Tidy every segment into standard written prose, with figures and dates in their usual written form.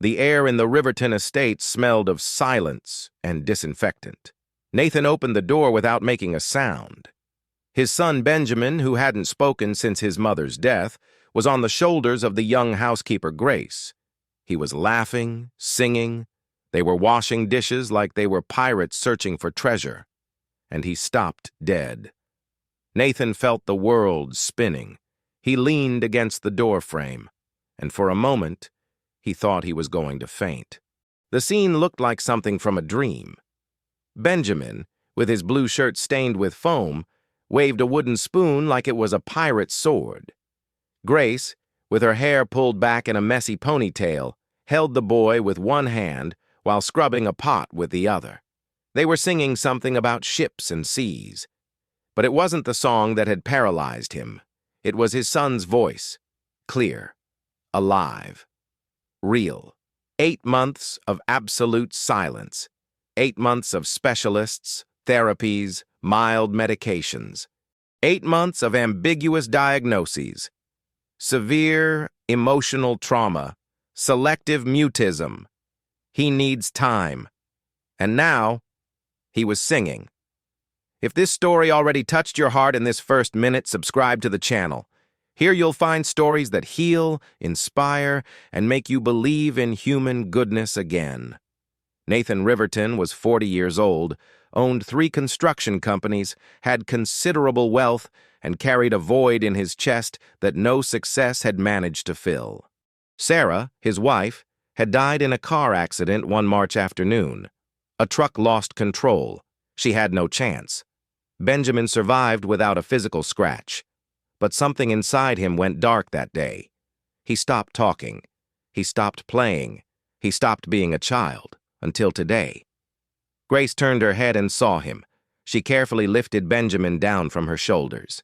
The air in the Riverton estate smelled of silence and disinfectant. Nathan opened the door without making a sound. His son Benjamin, who hadn't spoken since his mother's death, was on the shoulders of the young housekeeper Grace. He was laughing, singing. They were washing dishes like they were pirates searching for treasure. And he stopped dead. Nathan felt the world spinning. He leaned against the doorframe, and for a moment, he thought he was going to faint. The scene looked like something from a dream. Benjamin, with his blue shirt stained with foam, waved a wooden spoon like it was a pirate's sword. Grace, with her hair pulled back in a messy ponytail, held the boy with one hand while scrubbing a pot with the other. They were singing something about ships and seas. But it wasn't the song that had paralyzed him. It was his son's voice, clear, alive, real. 8 months of absolute silence. 8 months of specialists, therapies, mild medications. 8 months of ambiguous diagnoses. Severe emotional trauma. Selective mutism. He needs time. And now, he was singing. If this story already touched your heart in this first minute, subscribe to the channel. Here you'll find stories that heal, inspire, and make you believe in human goodness again. Nathan Riverton was 40 years old, owned 3 construction companies, had considerable wealth, and carried a void in his chest that no success had managed to fill. Sarah, his wife, had died in a car accident one March afternoon. A truck lost control. She had no chance. Benjamin survived without a physical scratch. But something inside him went dark that day. He stopped talking. He stopped playing. He stopped being a child, until today. Grace turned her head and saw him. She carefully lifted Benjamin down from her shoulders.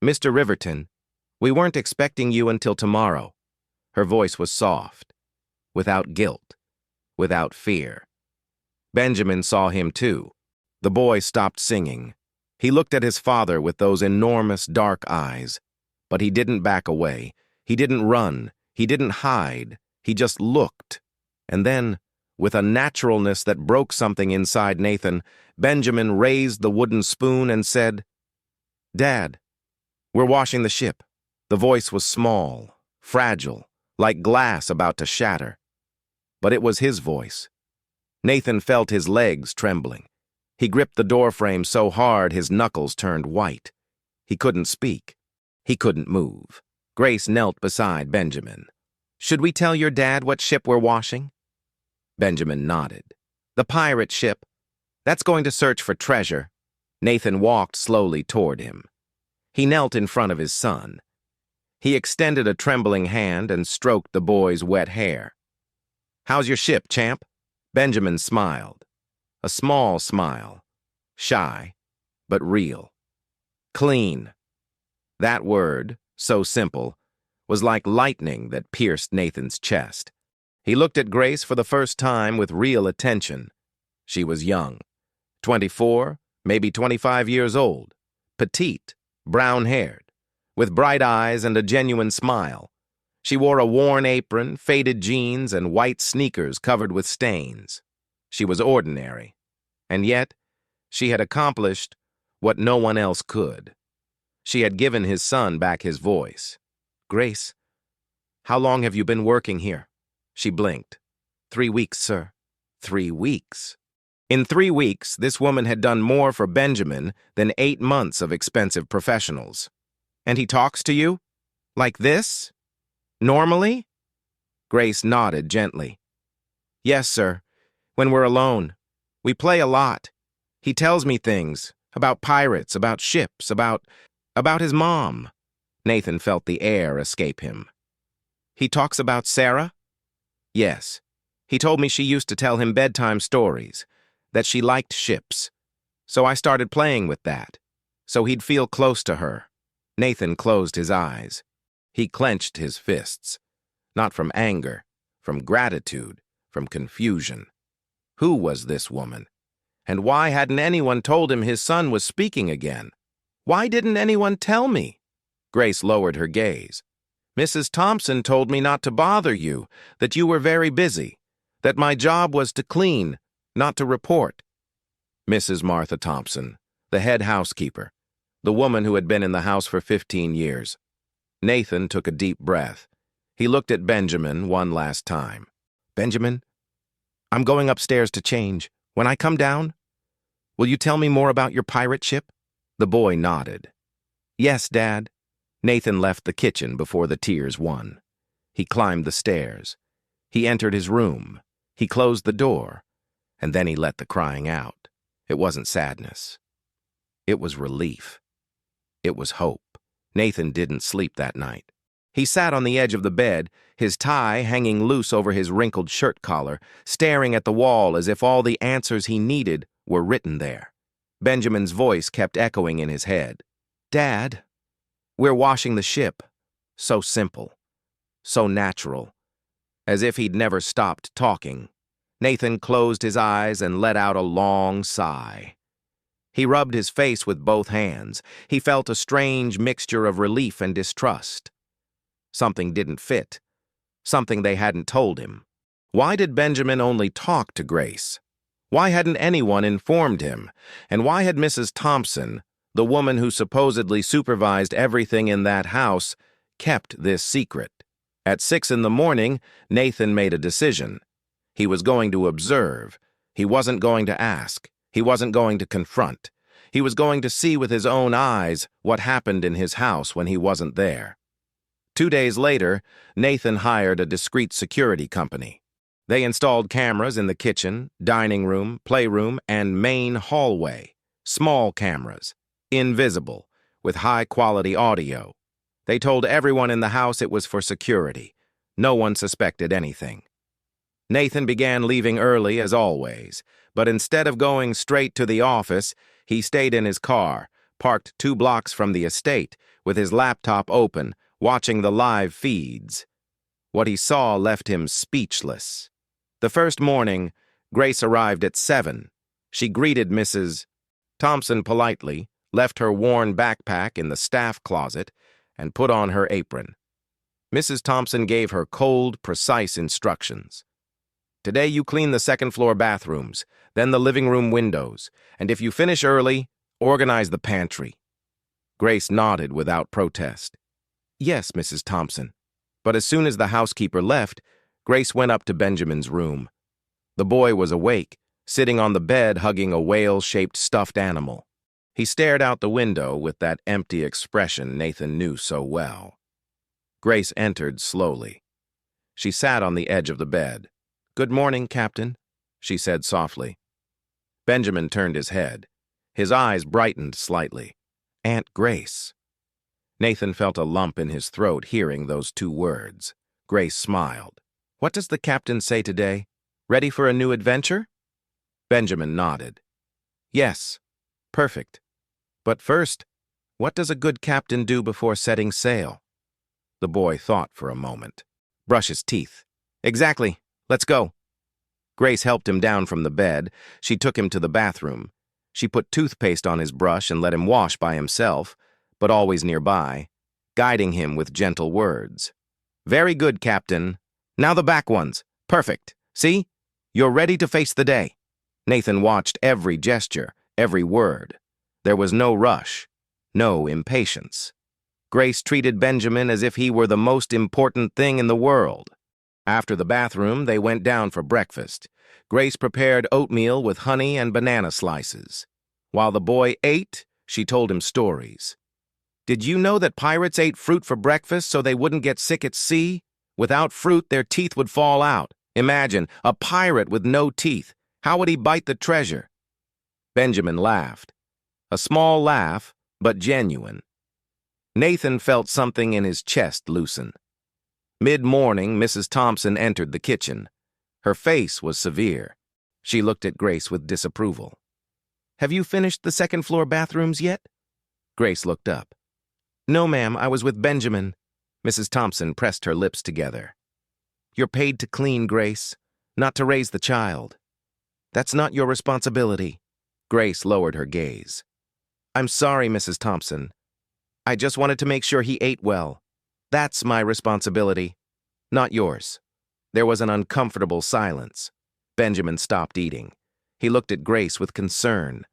"Mr. Riverton, we weren't expecting you until tomorrow." Her voice was soft, without guilt, without fear. Benjamin saw him too. The boy stopped singing. He looked at his father with those enormous dark eyes. But he didn't back away. He didn't run. He didn't hide. He just looked. And then, with a naturalness that broke something inside Nathan, Benjamin raised the wooden spoon and said, "Dad, we're washing the ship." The voice was small, fragile, like glass about to shatter. But it was his voice. Nathan felt his legs trembling. He gripped the doorframe so hard his knuckles turned white. He couldn't speak. He couldn't move. Grace knelt beside Benjamin. "Should we tell your dad what ship we're washing?" Benjamin nodded. "The pirate ship. That's going to search for treasure." Nathan walked slowly toward him. He knelt in front of his son. He extended a trembling hand and stroked the boy's wet hair. "How's your ship, champ?" Benjamin smiled. A small smile. Shy, but real. Clean. That word, so simple, was like lightning that pierced Nathan's chest. He looked at Grace for the first time with real attention. She was young. 24, maybe 25 years old. Petite, brown-haired, with bright eyes and a genuine smile. She wore a worn apron, faded jeans, and white sneakers covered with stains. She was ordinary. And yet, she had accomplished what no one else could. She had given his son back his voice. "Grace, how long have you been working here?" She blinked. 3 weeks, sir." 3 weeks. In 3 weeks, this woman had done more for Benjamin than 8 months of expensive professionals. "And he talks to you? Like this? Normally?" Grace nodded gently. "Yes, sir. When we're alone. We play a lot. He tells me things about pirates, about ships, about his mom." Nathan felt the air escape him. "He talks about Sarah?" "Yes. He told me she used to tell him bedtime stories, that she liked ships. So I started playing with that, so he'd feel close to her." Nathan closed his eyes. He clenched his fists. Not from anger, from gratitude, from confusion. Who was this woman? And why hadn't anyone told him his son was speaking again? Why didn't anyone tell me? Grace lowered her gaze. Mrs. Thompson told me not to bother you, that you were very busy, that my job was to clean, not to report. Mrs. Martha Thompson, the head housekeeper, the woman who had been in the house for 15 years. Nathan took a deep breath. He looked at Benjamin one last time. Benjamin, I'm going upstairs to change. When I come down, will you tell me more about your pirate ship? The boy nodded. Yes, Dad. Nathan left the kitchen before the tears won. He climbed the stairs. He entered his room. He closed the door. And then he let the crying out. It wasn't sadness. It was relief. It was hope. Nathan didn't sleep that night. He sat on the edge of the bed, his tie hanging loose over his wrinkled shirt collar, staring at the wall as if all the answers he needed were written there. Benjamin's voice kept echoing in his head. Dad, we're washing the ship. So simple. So natural. As if he'd never stopped talking. Nathan closed his eyes and let out a long sigh. He rubbed his face with both hands. He felt a strange mixture of relief and distrust. Something didn't fit. Something they hadn't told him. Why did Benjamin only talk to Grace? Why hadn't anyone informed him? And why had Mrs. Thompson, the woman who supposedly supervised everything in that house, kept this secret? At 6 in the morning, Nathan made a decision. He was going to observe. He wasn't going to ask. He wasn't going to confront. He was going to see with his own eyes what happened in his house when he wasn't there. 2 days later, Nathan hired a discreet security company. They installed cameras in the kitchen, dining room, playroom, and main hallway. Small cameras, invisible, with high-quality audio. They told everyone in the house it was for security. No one suspected anything. Nathan began leaving early as always, but instead of going straight to the office, he stayed in his car, parked 2 blocks from the estate, with his laptop open, watching the live feeds. What he saw left him speechless. The first morning, Grace arrived at 7. She greeted Mrs. Thompson politely, left her worn backpack in the staff closet, and put on her apron. Mrs. Thompson gave her cold, precise instructions. Today you clean the second-floor bathrooms, then the living room windows, and if you finish early, organize the pantry. Grace nodded without protest. Yes, Mrs. Thompson. But as soon as the housekeeper left, Grace went up to Benjamin's room. The boy was awake, sitting on the bed hugging a whale-shaped stuffed animal. He stared out the window with that empty expression Nathan knew so well. Grace entered slowly. She sat on the edge of the bed. "Good morning, Captain," she said softly. Benjamin turned his head. His eyes brightened slightly. Aunt Grace. Nathan felt a lump in his throat hearing those 2 words. Grace smiled. "What does the captain say today? Ready for a new adventure?" Benjamin nodded. "Yes, perfect. But first, what does a good captain do before setting sail?" The boy thought for a moment. "Brush his teeth." "Exactly. Let's go." Grace helped him down from the bed. She took him to the bathroom. She put toothpaste on his brush and let him wash by himself, but always nearby, guiding him with gentle words. "Very good, Captain. Now the back ones. Perfect. See? You're ready to face the day." Nathan watched every gesture, every word. There was no rush, no impatience. Grace treated Benjamin as if he were the most important thing in the world. After the bathroom, they went down for breakfast. Grace prepared oatmeal with honey and banana slices. While the boy ate, she told him stories. "Did you know that pirates ate fruit for breakfast so they wouldn't get sick at sea? Without fruit, their teeth would fall out. Imagine, a pirate with no teeth. How would he bite the treasure?" Benjamin laughed. A small laugh, but genuine. Nathan felt something in his chest loosen. Mid-morning, Mrs. Thompson entered the kitchen. Her face was severe. She looked at Grace with disapproval. "Have you finished the second-floor bathrooms yet?" Grace looked up. "No, ma'am, I was with Benjamin." Mrs. Thompson pressed her lips together. "You're paid to clean, Grace, not to raise the child. That's not your responsibility." Grace lowered her gaze. "I'm sorry, Mrs. Thompson. I just wanted to make sure he ate well. That's my responsibility, not yours. There was an uncomfortable silence. Benjamin stopped eating. He looked at Grace with concern.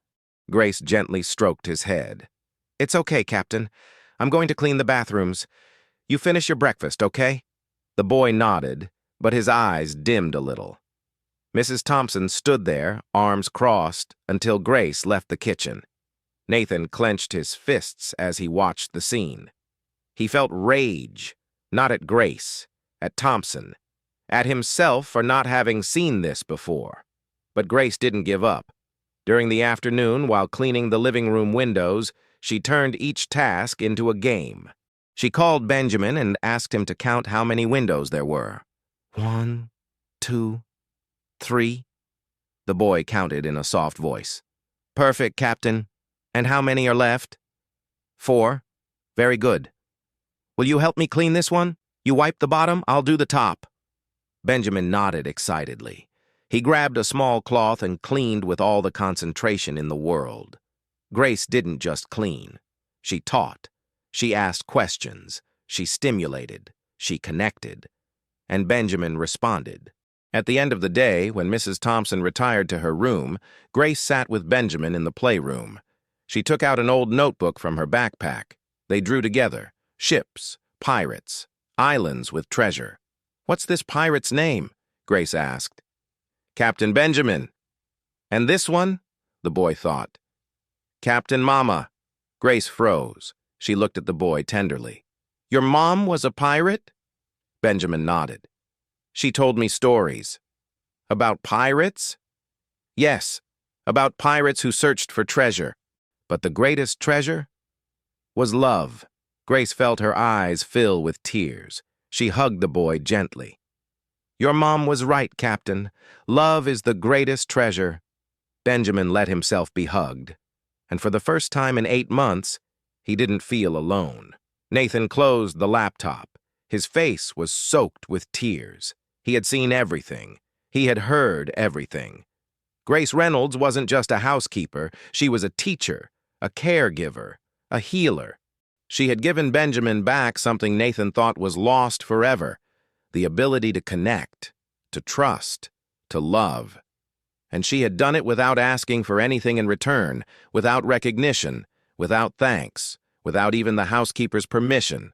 Grace gently stroked his head. It's okay, Captain. I'm going to clean the bathrooms. You finish your breakfast, okay? The boy nodded, but his eyes dimmed a little. Mrs. Thompson stood there, arms crossed, until Grace left the kitchen. Nathan clenched his fists as he watched the scene. He felt rage, not at Grace, at Thompson, at himself for not having seen this before. But Grace didn't give up. During the afternoon, while cleaning the living room windows, she turned each task into a game. She called Benjamin and asked him to count how many windows there were. 1, 2, 3. The boy counted in a soft voice. Perfect, Captain. And how many are left? 4. Very good. Will you help me clean this one? You wipe the bottom, I'll do the top. Benjamin nodded excitedly. He grabbed a small cloth and cleaned with all the concentration in the world. Grace didn't just clean. She taught. She asked questions. She stimulated. She connected. And Benjamin responded. At the end of the day, when Mrs. Thompson retired to her room, Grace sat with Benjamin in the playroom. She took out an old notebook from her backpack. They drew together. Ships, pirates, islands with treasure. What's this pirate's name? Grace asked. Captain Benjamin. And this one? The boy thought. Captain Mama. Grace froze. She looked at the boy tenderly. Your mom was a pirate? Benjamin nodded. She told me stories. About pirates? Yes, about pirates who searched for treasure. But the greatest treasure was love. Grace felt her eyes fill with tears. She hugged the boy gently. Your mom was right, Captain. Love is the greatest treasure. Benjamin let himself be hugged. And for the first time in 8 months, he didn't feel alone. Nathan closed the laptop. His face was soaked with tears. He had seen everything. He had heard everything. Grace Reynolds wasn't just a housekeeper. She was a teacher, a caregiver, a healer. She had given Benjamin back something Nathan thought was lost forever, the ability to connect, to trust, to love. And she had done it without asking for anything in return, without recognition, without thanks, without even the housekeeper's permission.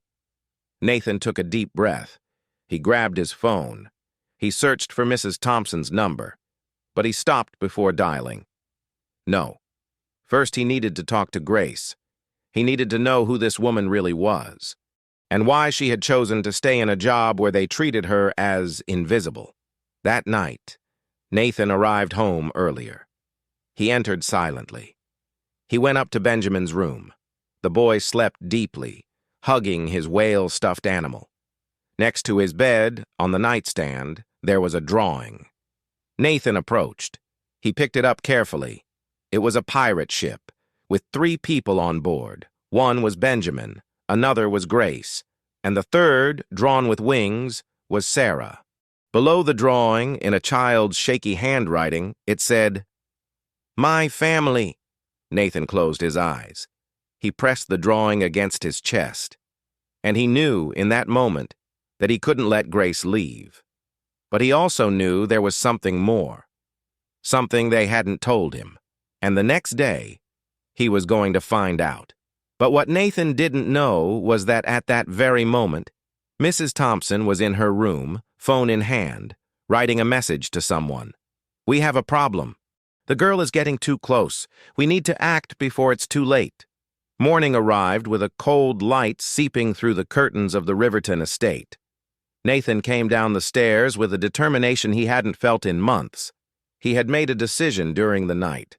Nathan took a deep breath. He grabbed his phone. He searched for Mrs. Thompson's number, but he stopped before dialing. No. First, he needed to talk to Grace. He needed to know who this woman really was, and why she had chosen to stay in a job where they treated her as invisible. That night, Nathan arrived home earlier. He entered silently. He went up to Benjamin's room. The boy slept deeply, hugging his whale-stuffed animal. Next to his bed, on the nightstand, there was a drawing. Nathan approached. He picked it up carefully. It was a pirate ship, with 3 people on board. One was Benjamin, another was Grace, and the third, drawn with wings, was Sarah. Below the drawing, in a child's shaky handwriting, it said, My family. Nathan closed his eyes. He pressed the drawing against his chest, and he knew in that moment that he couldn't let Grace leave. But he also knew there was something more, something they hadn't told him, and the next day, he was going to find out. But what Nathan didn't know was that at that very moment, Mrs. Thompson was in her room, phone in hand, writing a message to someone. We have a problem. The girl is getting too close. We need to act before it's too late. Morning arrived with a cold light seeping through the curtains of the Riverton estate. Nathan came down the stairs with a determination he hadn't felt in months. He had made a decision during the night.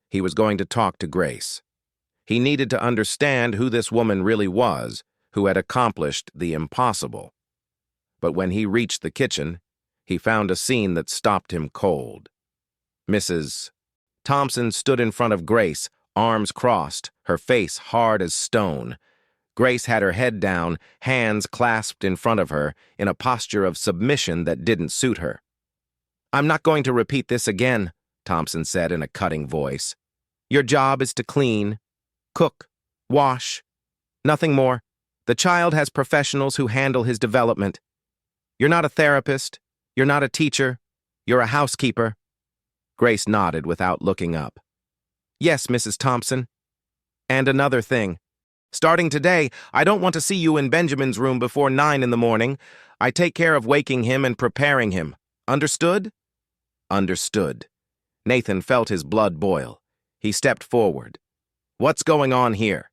He was going to talk to Grace. He needed to understand who this woman really was, who had accomplished the impossible. But when he reached the kitchen, he found a scene that stopped him cold. Mrs. Thompson stood in front of Grace, arms crossed, her face hard as stone. Grace had her head down, hands clasped in front of her, in a posture of submission that didn't suit her. I'm not going to repeat this again, Thompson said in a cutting voice. Your job is to clean, cook, wash. Nothing more. The child has professionals who handle his development. You're not a therapist. You're not a teacher. You're a housekeeper. Grace nodded without looking up. Yes, Mrs. Thompson. And another thing. Starting today, I don't want to see you in Benjamin's room before 9 in the morning. I take care of waking him and preparing him. Understood? Understood. Nathan felt his blood boil. He stepped forward. What's going on here?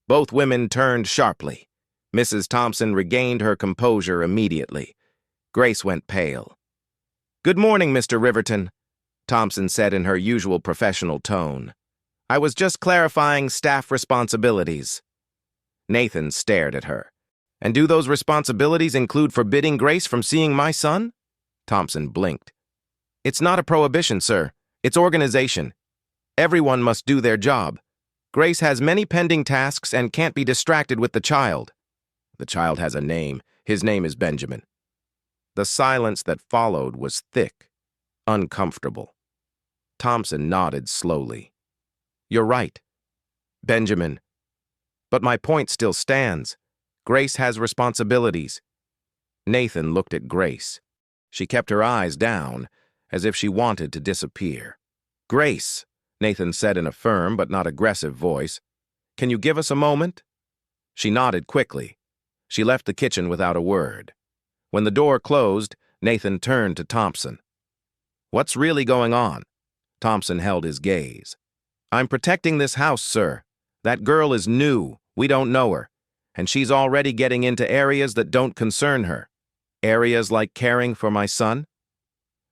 Both women turned sharply. Mrs. Thompson regained her composure immediately. Grace went pale. Good morning, Mr. Riverton, Thompson said in her usual professional tone. I was just clarifying staff responsibilities. Nathan stared at her. And do those responsibilities include forbidding Grace from seeing my son? Thompson blinked. It's not a prohibition, sir. It's organization. Everyone must do their job. Grace has many pending tasks and can't be distracted with the child. The child has a name. His name is Benjamin. The silence that followed was thick, uncomfortable. Thompson nodded slowly. You're right. Benjamin. But my point still stands. Grace has responsibilities. Nathan looked at Grace. She kept her eyes down, as if she wanted to disappear. Grace, Nathan said in a firm but not aggressive voice, can you give us a moment? She nodded quickly. She left the kitchen without a word. When the door closed, Nathan turned to Thompson. What's really going on? Thompson held his gaze. I'm protecting this house, sir. That girl is new. We don't know her. And she's already getting into areas that don't concern her. Areas like caring for my son.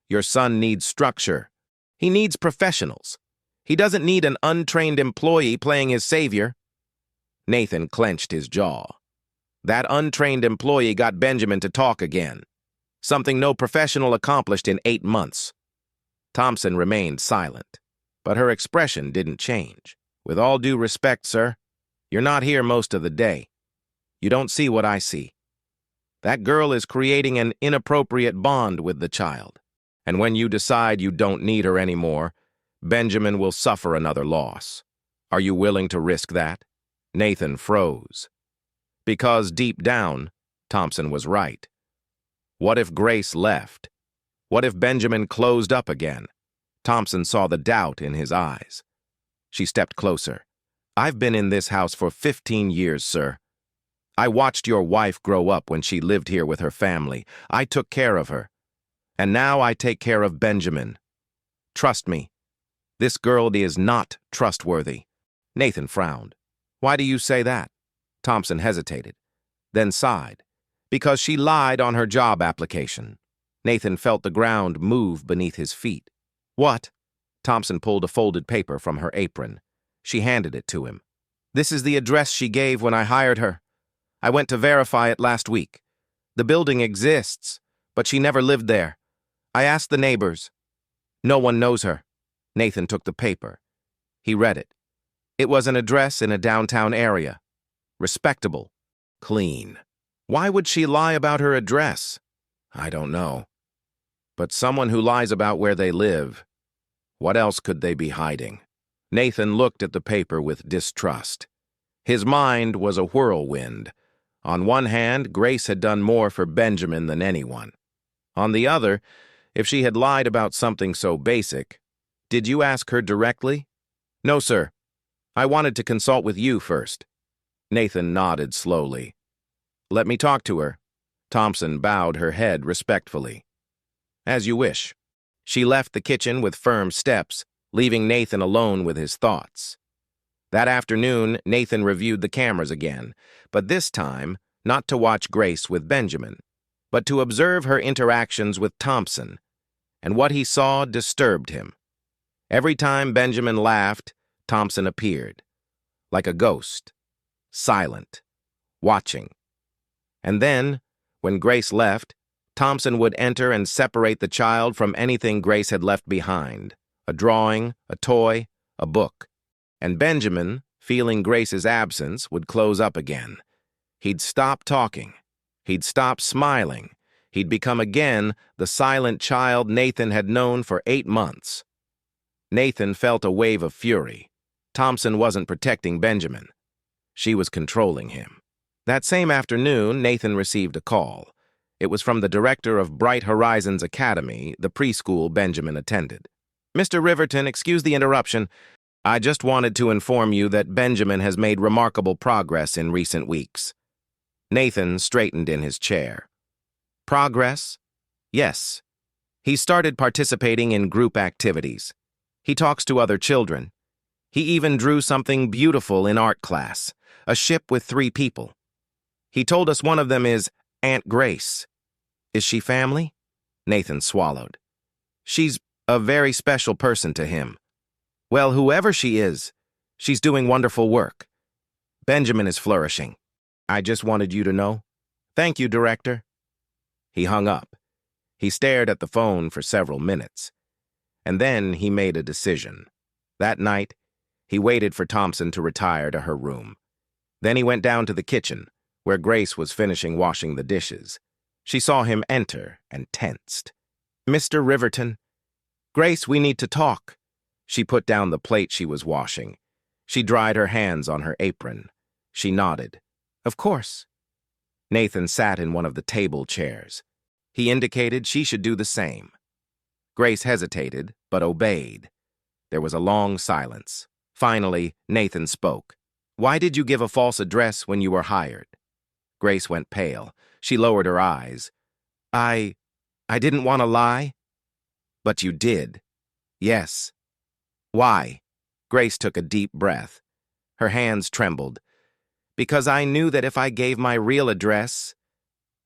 Your son needs structure. He needs professionals. He doesn't need an untrained employee playing his savior. Nathan clenched his jaw. That untrained employee got Benjamin to talk again. Something no professional accomplished in 8 months. Thompson remained silent, but her expression didn't change. With all due respect, sir, you're not here most of the day. You don't see what I see. That girl is creating an inappropriate bond with the child. And when you decide you don't need her anymore, Benjamin will suffer another loss. Are you willing to risk that? Nathan froze. Because deep down, Thompson was right. What if Grace left? What if Benjamin closed up again? Thompson saw the doubt in his eyes. She stepped closer. I've been in this house for 15 years, sir. I watched your wife grow up when she lived here with her family. I took care of her. And now I take care of Benjamin. Trust me, this girl is not trustworthy. Nathan frowned. Why do you say that? Thompson hesitated, then sighed. Because she lied on her job application. Nathan felt the ground move beneath his feet. What? Thompson pulled a folded paper from her apron. She handed it to him. This is the address she gave when I hired her. I went to verify it last week. The building exists, but she never lived there. I asked the neighbors. No one knows her. Nathan took the paper. He read it. It was an address in a downtown area. Respectable. Clean. Why would she lie about her address? I don't know. But someone who lies about where they live, what else could they be hiding? Nathan looked at the paper with distrust. His mind was a whirlwind. On one hand, Grace had done more for Benjamin than anyone. On the other, if she had lied about something so basic, did you ask her directly? No, sir. I wanted to consult with you first. Nathan nodded slowly. Let me talk to her. Thompson bowed her head respectfully. As you wish. She left the kitchen with firm steps, leaving Nathan alone with his thoughts. That afternoon, Nathan reviewed the cameras again, but this time, not to watch Grace with Benjamin, but to observe her interactions with Thompson, and what he saw disturbed him. Every time Benjamin laughed, Thompson appeared, like a ghost, silent, watching. And then, when Grace left, Thompson would enter and separate the child from anything Grace had left behind, a drawing, a toy, a book. And Benjamin, feeling Grace's absence, would close up again. He'd stop talking. He'd stop smiling. He'd become again the silent child Nathan had known for 8 months. Nathan felt a wave of fury. Thompson wasn't protecting Benjamin. She was controlling him. That same afternoon, Nathan received a call. It was from the director of Bright Horizons Academy, the preschool Benjamin attended. "Mr. Riverton, excuse the interruption. I just wanted to inform you that Benjamin has made remarkable progress in recent weeks." Nathan straightened in his chair. "Progress?" "Yes. He started participating in group activities. He talks to other children. He even drew something beautiful in art class, a ship with 3 people. He told us one of them is Aunt Grace. Is she family?" Nathan swallowed. "She's a very special person to him. Well, whoever she is, she's doing wonderful work. Benjamin is flourishing. I just wanted you to know. Thank you, Director." He hung up. He stared at the phone for several minutes. And then he made a decision. That night, he waited for Thompson to retire to her room. Then he went down to the kitchen, where Grace was finishing washing the dishes. She saw him enter and tensed. "Mr. Riverton." "Grace, we need to talk." She put down the plate she was washing. She dried her hands on her apron. She nodded. "Of course." Nathan sat in one of the table chairs. He indicated she should do the same. Grace hesitated, but obeyed. There was a long silence. Finally, Nathan spoke. "Why did you give a false address when you were hired?" Grace went pale. She lowered her eyes. I didn't want to lie." "But you did." "Yes." "Why?" Grace took a deep breath. Her hands trembled. "Because I knew that if I gave my real address,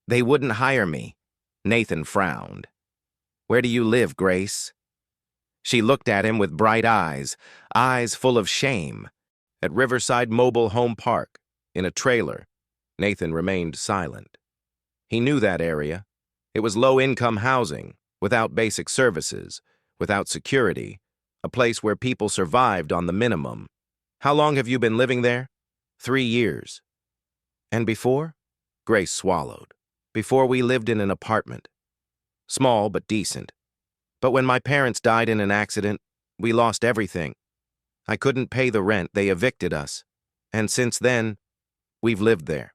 they wouldn't hire me." Nathan frowned. "Where do you live, Grace?" She looked at him with bright eyes full of shame. "At Riverside Mobile Home Park, in a trailer." Nathan remained silent. He knew that area. It was low-income housing, without basic services, without security, a place where people survived on the minimum. "How long have you been living there?" 3 years. "And before?" Grace swallowed. "Before we lived in an apartment. Small but decent. But when my parents died in an accident, we lost everything. I couldn't pay the rent, they evicted us. And since then, we've lived there.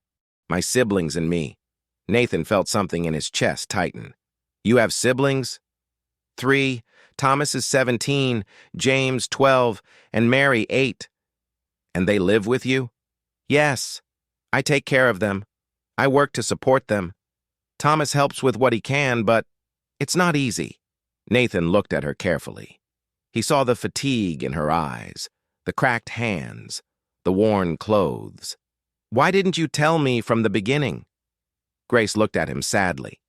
My siblings and me." Nathan felt something in his chest tighten. "You have siblings?" 3. Thomas is 17, James 12, and Mary 8. "And they live with you?" "Yes. I take care of them. I work to support them. Thomas helps with what he can, but it's not easy." Nathan looked at her carefully. He saw the fatigue in her eyes, the cracked hands, the worn clothes. "Why didn't you tell me from the beginning?" Grace looked at him sadly.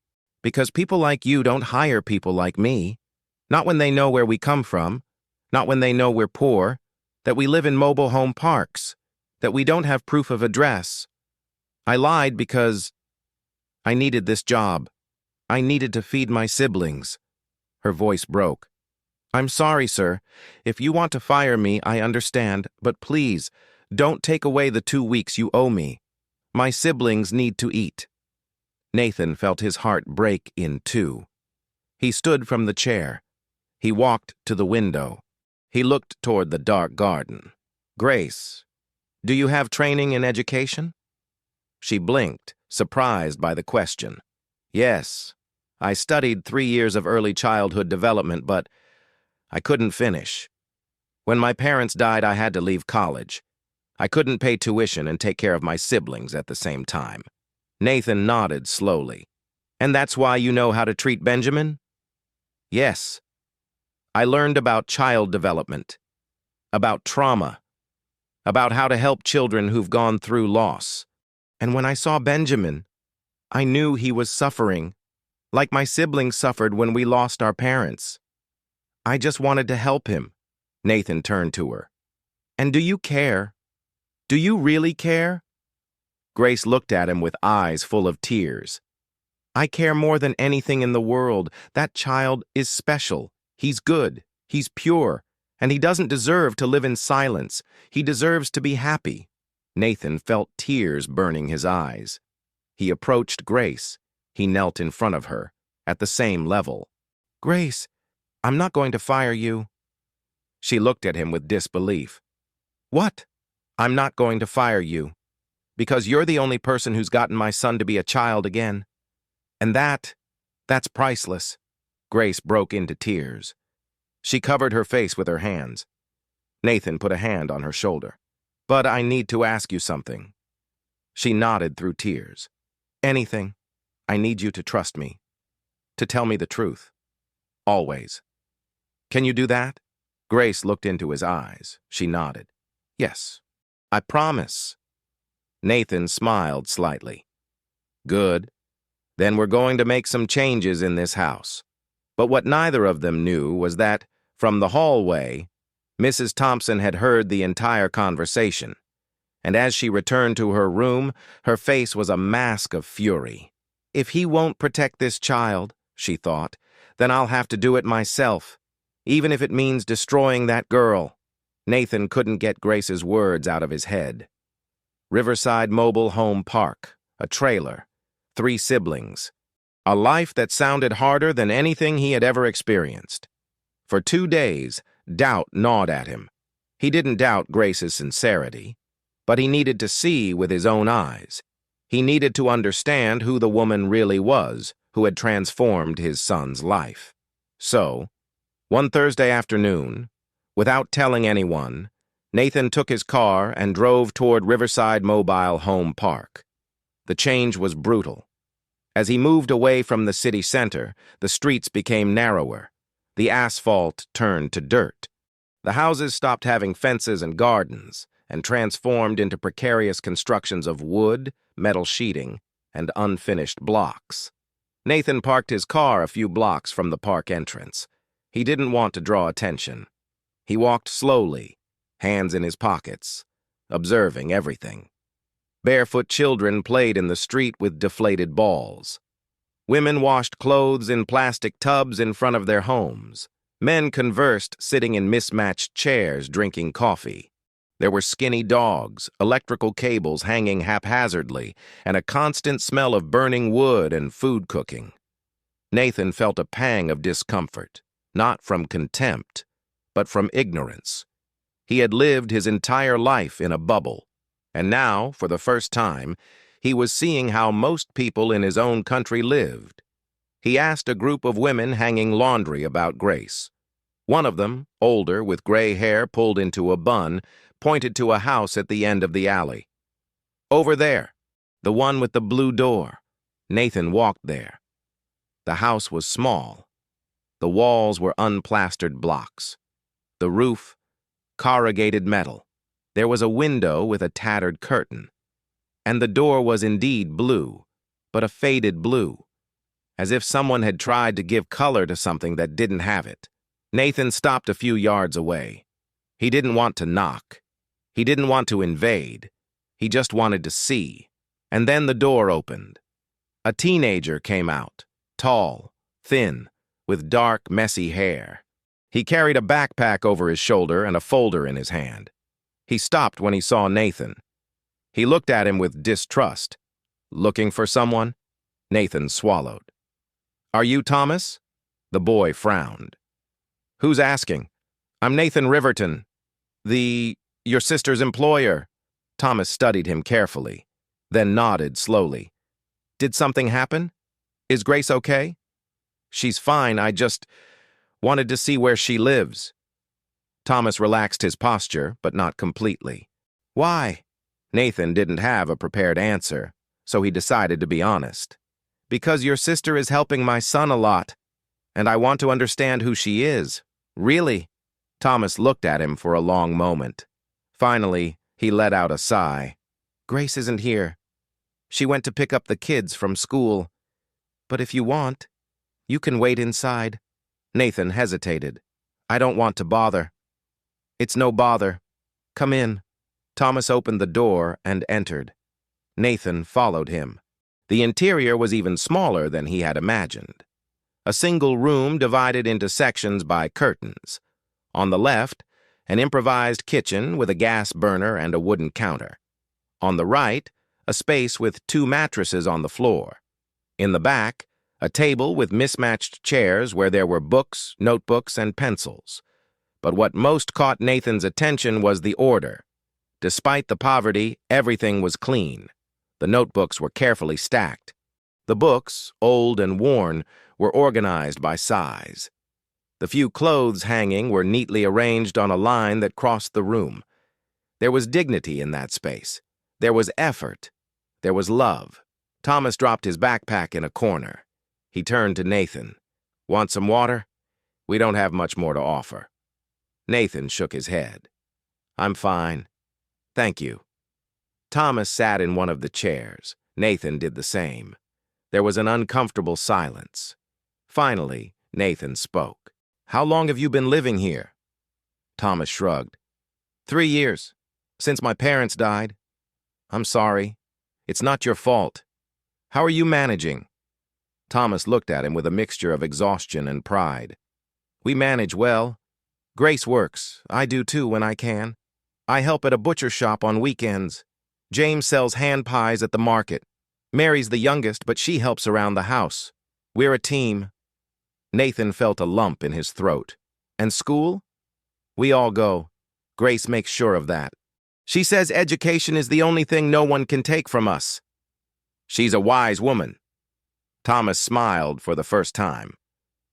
"Because people like you don't hire people like me. Not when they know where we come from. Not when they know we're poor, that we live in mobile home parks, that we don't have proof of address. I lied because I needed this job. I needed to feed my siblings." Her voice broke. "I'm sorry, sir. If you want to fire me, I understand, but please, don't take away the 2 weeks you owe me. My siblings need to eat." Nathan felt his heart break in 2. He stood from the chair. He walked to the window. He looked toward the dark garden. "Grace, do you have training in education?" She blinked, surprised by the question. "Yes. I studied 3 years of early childhood development, but I couldn't finish. When my parents died, I had to leave college. I couldn't pay tuition and take care of my siblings at the same time." Nathan nodded slowly. "And that's why you know how to treat Benjamin?" "Yes. I learned about child development, about trauma, about how to help children who've gone through loss. And when I saw Benjamin, I knew he was suffering, like my siblings suffered when we lost our parents. I just wanted to help him." Nathan turned to her. "And do you care? Do you really care?" Grace looked at him with eyes full of tears. "I care more than anything in the world. That child is special. He's good. He's pure. And he doesn't deserve to live in silence. He deserves to be happy." Nathan felt tears burning his eyes. He approached Grace. He knelt in front of her, at the same level. "Grace, I'm not going to fire you." She looked at him with disbelief. "What?" "I'm not going to fire you. because you're the only person who's gotten my son to be a child again. And that's priceless." Grace broke into tears. She covered her face with her hands. Nathan put a hand on her shoulder. "But I need to ask you something." She nodded through tears. "Anything. I need you to trust me. To tell me the truth. Always. Can you do that?" Grace looked into his eyes. She nodded. "Yes. I promise." Nathan smiled slightly. "Good. Then we're going to make some changes in this house." But what neither of them knew was that, from the hallway, Mrs. Thompson had heard the entire conversation, and as she returned to her room, her face was a mask of fury. "If he won't protect this child," she thought, "then I'll have to do it myself, even if it means destroying that girl." Nathan couldn't get Grace's words out of his head. Riverside Mobile Home Park, a trailer, 3 siblings, a life that sounded harder than anything he had ever experienced. For 2 days, doubt gnawed at him. He didn't doubt Grace's sincerity, but he needed to see with his own eyes. He needed to understand who the woman really was who had transformed his son's life. So, one Thursday afternoon, without telling anyone, Nathan took his car and drove toward Riverside Mobile Home Park. The change was brutal. As he moved away from the city center, the streets became narrower. The asphalt turned to dirt. The houses stopped having fences and gardens and transformed into precarious constructions of wood, metal sheeting, and unfinished blocks. Nathan parked his car a few blocks from the park entrance. He didn't want to draw attention. He walked slowly, hands in his pockets, observing everything. Barefoot children played in the street with deflated balls. Women washed clothes in plastic tubs in front of their homes. Men conversed sitting in mismatched chairs drinking coffee. There were skinny dogs, electrical cables hanging haphazardly, and a constant smell of burning wood and food cooking. Nathan felt a pang of discomfort, not from contempt, but from ignorance. He had lived his entire life in a bubble, and now, for the first time, he was seeing how most people in his own country lived. He asked a group of women hanging laundry about Grace. One of them, older, with gray hair pulled into a bun, pointed to a house at the end of the alley. "Over there, the one with the blue door." Nathan walked there. The house was small. The walls were unplastered blocks. The roof, corrugated metal. There was a window with a tattered curtain. And the door was indeed blue, but a faded blue, as if someone had tried to give color to something that didn't have it. Nathan stopped a few yards away. He didn't want to knock. He didn't want to invade. He just wanted to see. And then the door opened. A teenager came out, tall, thin, with dark, messy hair. He carried a backpack over his shoulder and a folder in his hand. He stopped when he saw Nathan. He looked at him with distrust. "Looking for someone?" Nathan swallowed. "Are you Thomas?" The boy frowned. "Who's asking?" "I'm Nathan Riverton, your sister's employer." Thomas studied him carefully, then nodded slowly. "Did something happen? Is Grace okay?" "She's fine, I just wanted to see where she lives." Thomas relaxed his posture, but not completely. "Why?" Nathan didn't have a prepared answer, so he decided to be honest. "Because your sister is helping my son a lot, and I want to understand who she is. Really." Thomas looked at him for a long moment. Finally, he let out a sigh. "Grace isn't here. She went to pick up the kids from school. But if you want, you can wait inside." Nathan hesitated. "I don't want to bother." "It's no bother. Come in." Thomas opened the door and entered. Nathan followed him. The interior was even smaller than he had imagined. A single room divided into sections by curtains. On the left, an improvised kitchen with a gas burner and a wooden counter. On the right, a space with 2 mattresses on the floor. In the back, a table with mismatched chairs where there were books, notebooks, and pencils. But what most caught Nathan's attention was the order. Despite the poverty, everything was clean. The notebooks were carefully stacked. The books, old and worn, were organized by size. The few clothes hanging were neatly arranged on a line that crossed the room. There was dignity in that space. There was effort. There was love. Thomas dropped his backpack in a corner. He turned to Nathan. "Want some water? We don't have much more to offer." Nathan shook his head. "I'm fine. Thank you." Thomas sat in one of the chairs. Nathan did the same. There was an uncomfortable silence. Finally, Nathan spoke. "How long have you been living here?" Thomas shrugged. 3 years. Since my parents died." "I'm sorry. It's not your fault. How are you managing?" Thomas looked at him with a mixture of exhaustion and pride. "We manage well. Grace works. I do too when I can. I help at a butcher shop on weekends. James sells hand pies at the market. Mary's the youngest, but she helps around the house. We're a team." Nathan felt a lump in his throat. "And school?" "We all go. Grace makes sure of that. She says education is the only thing no one can take from us." "She's a wise woman." Thomas smiled for the first time.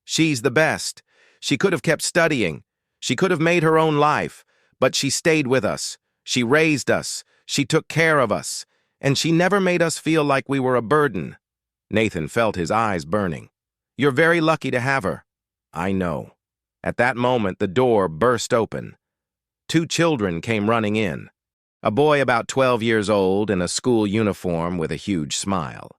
"She's the best. She could have kept studying. She could have made her own life, but she stayed with us. She raised us. She took care of us. And she never made us feel like we were a burden." Nathan felt his eyes burning. "You're very lucky to have her." "I know." At that moment, the door burst open. 2 children came running in. A boy about 12 years old in a school uniform with a huge smile.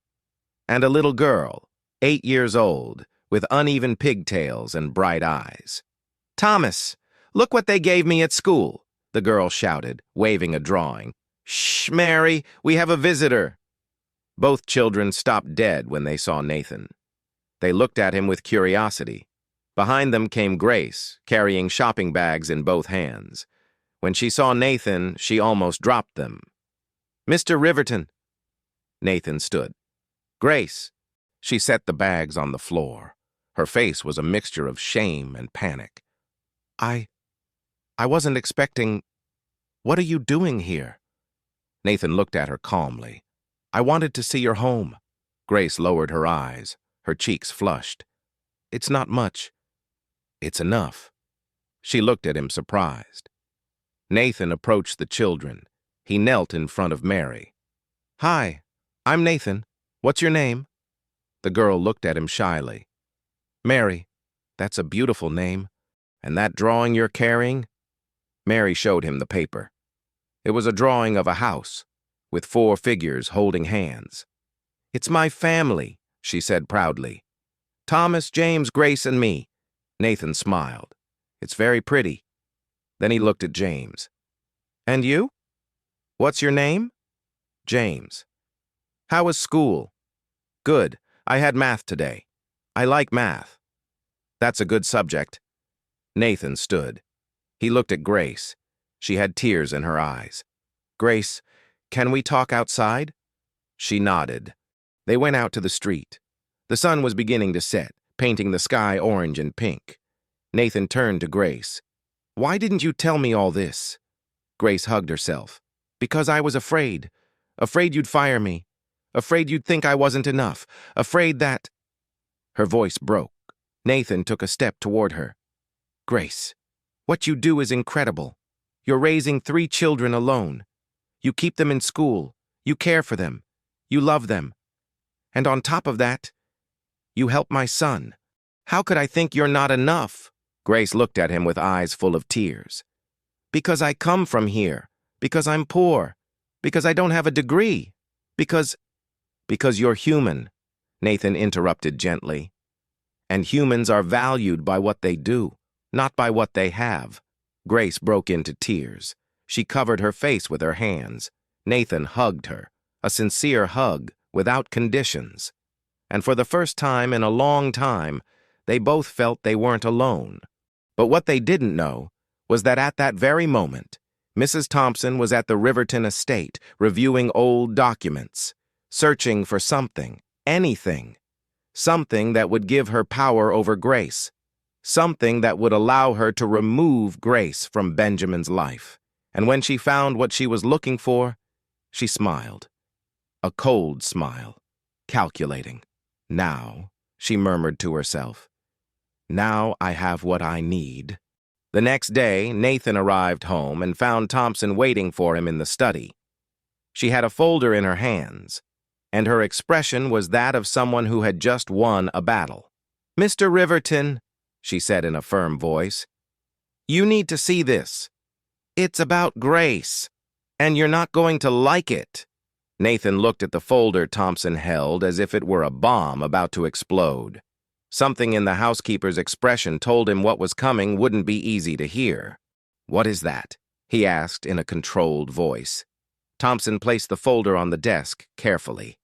And a little girl, 8 years old, with uneven pigtails and bright eyes. "Thomas, look what they gave me at school," the girl shouted, waving a drawing. "Shh, Mary, we have a visitor." Both children stopped dead when they saw Nathan. They looked at him with curiosity. Behind them came Grace, carrying shopping bags in both hands. When she saw Nathan, she almost dropped them. "Mr. Riverton." Nathan stood. "Grace." She set the bags on the floor. Her face was a mixture of shame and panic. I wasn't expecting. What are you doing here?" Nathan looked at her calmly. "I wanted to see your home." Grace lowered her eyes. Her cheeks flushed. "It's not much." "It's enough." She looked at him surprised. Nathan approached the children. He knelt in front of Mary. "Hi, I'm Nathan. What's your name?" The girl looked at him shyly. "Mary, that's a beautiful name. And that drawing you're carrying?" Mary showed him the paper. It was a drawing of a house, with 4 figures holding hands. "It's my family," she said proudly. "Thomas, James, Grace, and me." Nathan smiled. "It's very pretty." Then he looked at James. "And you? What's your name?" "James." "How was school?" "Good. I had math today. I like math." "That's a good subject." Nathan stood. He looked at Grace. She had tears in her eyes. "Grace, can we talk outside?" She nodded. They went out to the street. The sun was beginning to set, painting the sky orange and pink. Nathan turned to Grace. "Why didn't you tell me all this?" Grace hugged herself. "Because I was afraid. Afraid you'd fire me. Afraid you'd think I wasn't enough. Afraid that—" Her voice broke. Nathan took a step toward her. "Grace, what you do is incredible. You're raising 3 children alone. You keep them in school. You care for them. You love them. And on top of that, you help my son. How could I think you're not enough?" Grace looked at him with eyes full of tears. "Because I come from here. Because I'm poor. Because I don't have a degree. Because you're human," Nathan interrupted gently. "And humans are valued by what they do, not by what they have." Grace broke into tears. She covered her face with her hands. Nathan hugged her, a sincere hug, without conditions. And for the first time in a long time, they both felt they weren't alone. But what they didn't know was that at that very moment, Mrs. Thompson was at the Riverton estate reviewing old documents, searching for something, anything, something that would give her power over Grace, something that would allow her to remove Grace from Benjamin's life. And when she found what she was looking for, she smiled. A cold smile, calculating. Now, she murmured to herself, now I have what I need. The next day, Nathan arrived home and found Thompson waiting for him in the study. She had a folder in her hands, and her expression was that of someone who had just won a battle. "Mr. Riverton," she said in a firm voice, "you need to see this. It's about Grace, and you're not going to like it." Nathan looked at the folder Thompson held as if it were a bomb about to explode. Something in the housekeeper's expression told him what was coming wouldn't be easy to hear. "What is that?" he asked in a controlled voice. Thompson placed the folder on the desk carefully.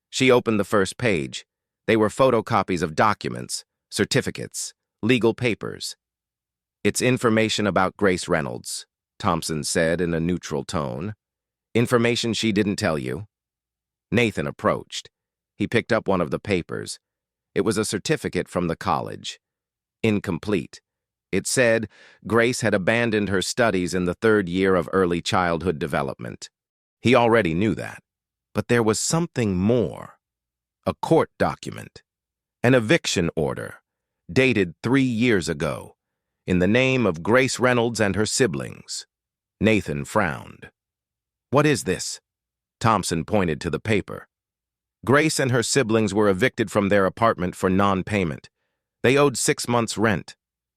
She opened the first page. They were photocopies of documents, certificates, legal papers. "It's information about Grace Reynolds," Thompson said in a neutral tone. "Information she didn't tell you." Nathan approached. He picked up one of the papers. It was a certificate from the college. Incomplete. It said Grace had abandoned her studies in the 3rd year of early childhood development. He already knew that. But there was something more. A court document. An eviction order, dated 3 years ago, in the name of Grace Reynolds and her siblings. Nathan frowned. "What is this?" Thompson pointed to the paper. Grace and her siblings were evicted from their apartment for non-payment. They owed 6 months' rent.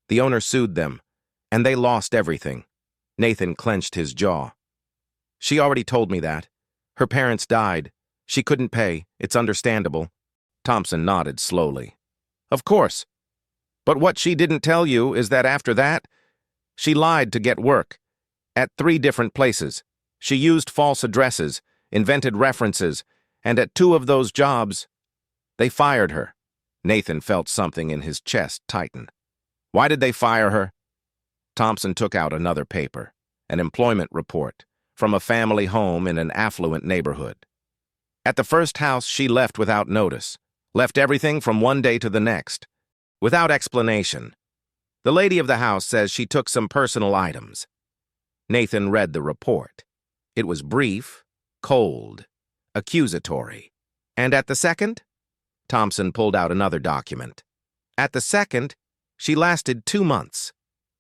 The owner sued them, and they lost everything. Nathan clenched his jaw. "She already told me that. Her parents died. She couldn't pay. It's understandable." Thompson nodded slowly. "Of course. But what she didn't tell you is that after that, she lied to get work. At 3 different places. She used false addresses, invented references, and at 2 of those jobs, they fired her." Nathan felt something in his chest tighten. "Why did they fire her?" Thompson took out another paper, an employment report, from a family home in an affluent neighborhood. "At the first house, she left without notice, left everything from one day to the next, without explanation. The lady of the house says she took some personal items." Nathan read the report. It was brief, cold, accusatory. "And at the second?" Thompson pulled out another document. "At the second, she lasted 2 months.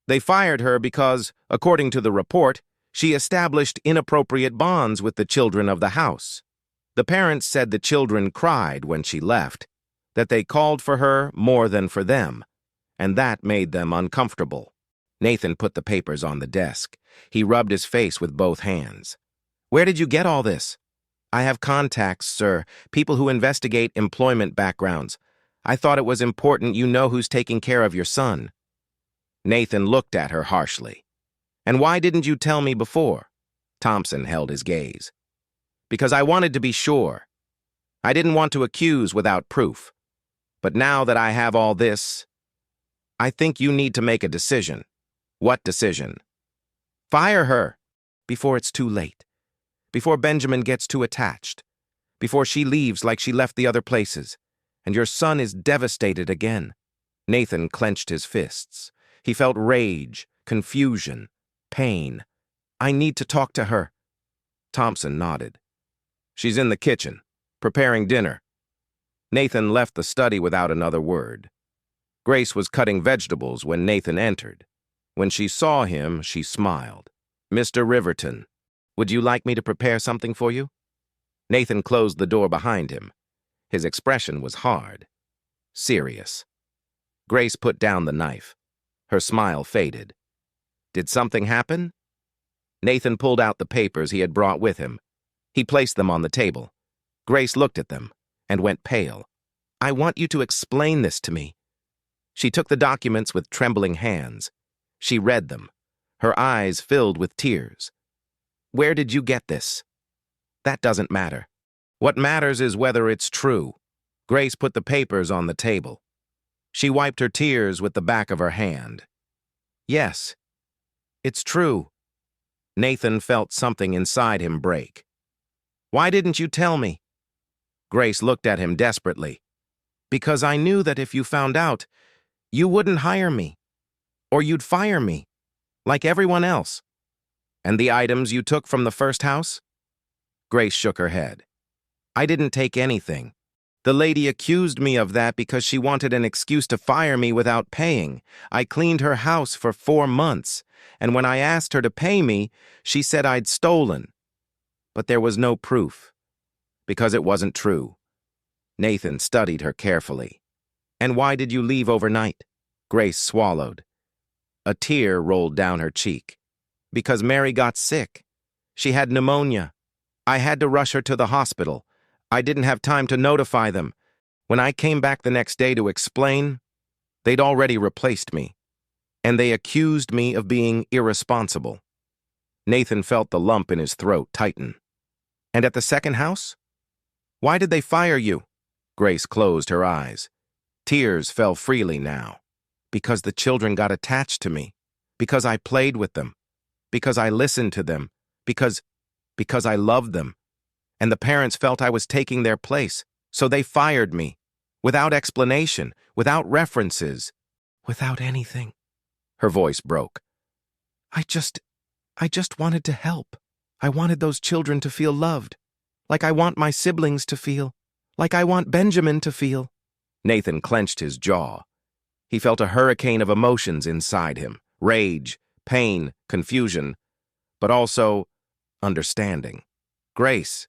They fired her because, according to the report, she established inappropriate bonds with the children of the house. The parents said the children cried when she left, that they called for her more than for them, and that made them uncomfortable." Nathan put the papers on the desk. He rubbed his face with both hands. "Where did you get all this?" "I have contacts, sir, people who investigate employment backgrounds. I thought it was important you know who's taking care of your son." Nathan looked at her harshly. "And why didn't you tell me before?" Thompson held his gaze. "Because I wanted to be sure. I didn't want to accuse without proof. But now that I have all this, I think you need to make a decision." "What decision?" "Fire her, before it's too late. Before Benjamin gets too attached. Before she leaves like she left the other places, and your son is devastated again." Nathan clenched his fists. He felt rage, confusion, pain. "I need to talk to her." Thompson nodded. "She's in the kitchen, preparing dinner." Nathan left the study without another word. Grace was cutting vegetables when Nathan entered. When she saw him, she smiled. "Mr. Riverton, would you like me to prepare something for you?" Nathan closed the door behind him. His expression was hard, serious. Grace put down the knife. Her smile faded. "Did something happen?" Nathan pulled out the papers he had brought with him. He placed them on the table. Grace looked at them and went pale. "I want you to explain this to me." She took the documents with trembling hands. She read them. Her eyes filled with tears. "Where did you get this?" "That doesn't matter. What matters is whether it's true." Grace put the papers on the table. She wiped her tears with the back of her hand. "Yes, it's true." Nathan felt something inside him break. "Why didn't you tell me?" Grace looked at him desperately. "Because I knew that if you found out, you wouldn't hire me. Or you'd fire me, like everyone else." And the items you took from the first house? Grace shook her head. I didn't take anything. The lady accused me of that because she wanted an excuse to fire me without paying. I cleaned her house for 4 months, and when I asked her to pay me, she said I'd stolen. But there was no proof, because it wasn't true. Nathan studied her carefully. And why did you leave overnight? Grace swallowed. A tear rolled down her cheek. Because Mary got sick. She had pneumonia. I had to rush her to the hospital. I didn't have time to notify them. When I came back the next day to explain, they'd already replaced me. And they accused me of being irresponsible. Nathan felt the lump in his throat tighten. And at the second house? Why did they fire you? Grace closed her eyes. Tears fell freely now. Because the children got attached to me. Because I played with them. Because I listened to them. Because I loved them. And the parents felt I was taking their place, so they fired me. Without explanation, without references, without anything. Her voice broke. I just wanted to help. I wanted those children to feel loved. Like I want my siblings to feel. Like I want Benjamin to feel. Nathan clenched his jaw. He felt a hurricane of emotions inside him. Rage, pain, confusion, but also understanding. Grace,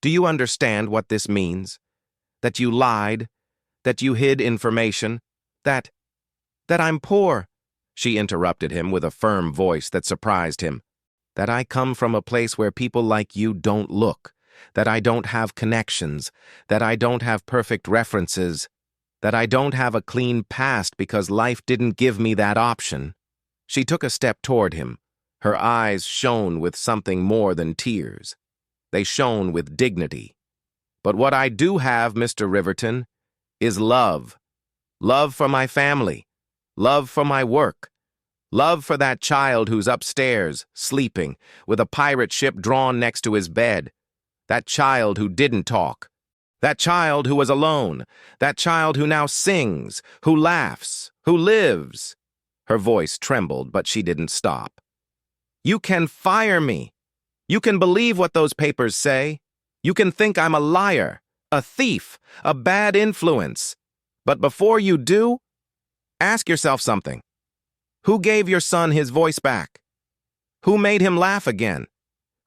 do you understand what this means? That you lied? That you hid information? That I'm poor? She interrupted him with a firm voice that surprised him. That I come from a place where people like you don't look. That I don't have connections. That I don't have perfect references. That I don't have a clean past because life didn't give me that option. She took a step toward him. Her eyes shone with something more than tears. They shone with dignity. But what I do have, Mr. Riverton, is love. Love for my family. Love for my work. Love for that child who's upstairs, sleeping, with a pirate ship drawn next to his bed. That child who didn't talk. That child who was alone. That child who now sings, who laughs, who lives. Her voice trembled, but she didn't stop. You can fire me. You can believe what those papers say. You can think I'm a liar, a thief, a bad influence. But before you do, ask yourself something. Who gave your son his voice back? Who made him laugh again?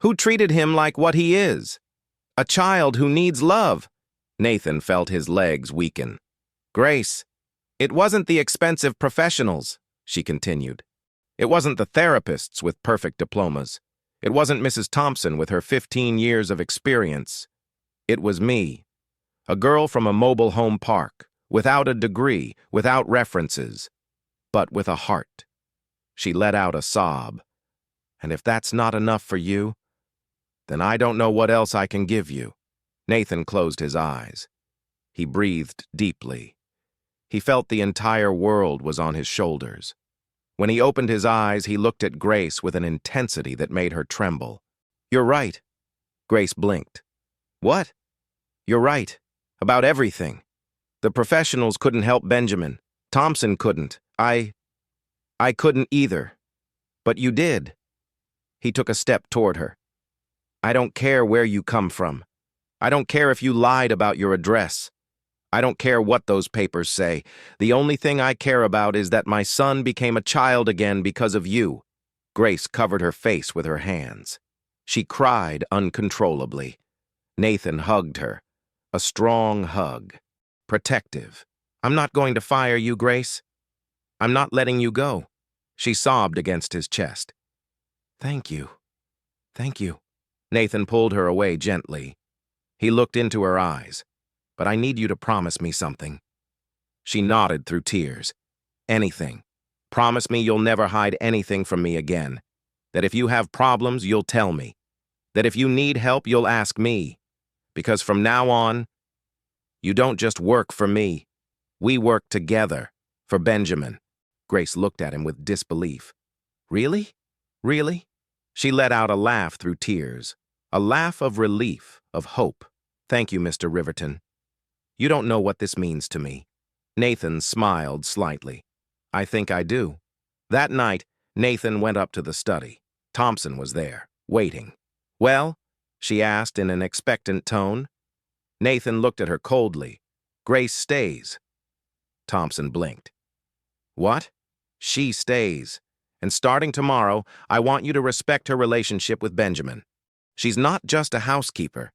Who treated him like what he is? A child who needs love. Nathan felt his legs weaken. Grace, it wasn't the expensive professionals, she continued. It wasn't the therapists with perfect diplomas. It wasn't Mrs. Thompson with her 15 years of experience. It was me, a girl from a mobile home park, without a degree, without references, but with a heart. She let out a sob. And if that's not enough for you, then I don't know what else I can give you. Nathan closed his eyes. He breathed deeply. He felt the entire world was on his shoulders. When he opened his eyes, he looked at Grace with an intensity that made her tremble. You're right. Grace blinked. What? You're right. About everything. The professionals couldn't help Benjamin. Thompson couldn't. I couldn't either. But you did. He took a step toward her. I don't care where you come from. I don't care if you lied about your address. I don't care what those papers say. The only thing I care about is that my son became a child again because of you. Grace covered her face with her hands. She cried uncontrollably. Nathan hugged her. A strong hug. Protective. I'm not going to fire you, Grace. I'm not letting you go. She sobbed against his chest. Thank you. Thank you. Nathan pulled her away gently. He looked into her eyes. But I need you to promise me something. She nodded through tears. Anything. Promise me you'll never hide anything from me again. That if you have problems, you'll tell me. That if you need help, you'll ask me. Because from now on, you don't just work for me. We work together for Benjamin. Grace looked at him with disbelief. Really? Really? She let out a laugh through tears. A laugh of relief, of hope. Thank you, Mr. Riverton. You don't know what this means to me. Nathan smiled slightly. I think I do. That night, Nathan went up to the study. Thompson was there, waiting. "Well?" she asked in an expectant tone. Nathan looked at her coldly. "Grace stays." Thompson blinked. "What?" "She stays. And starting tomorrow, I want you to respect her relationship with Benjamin. She's not just a housekeeper.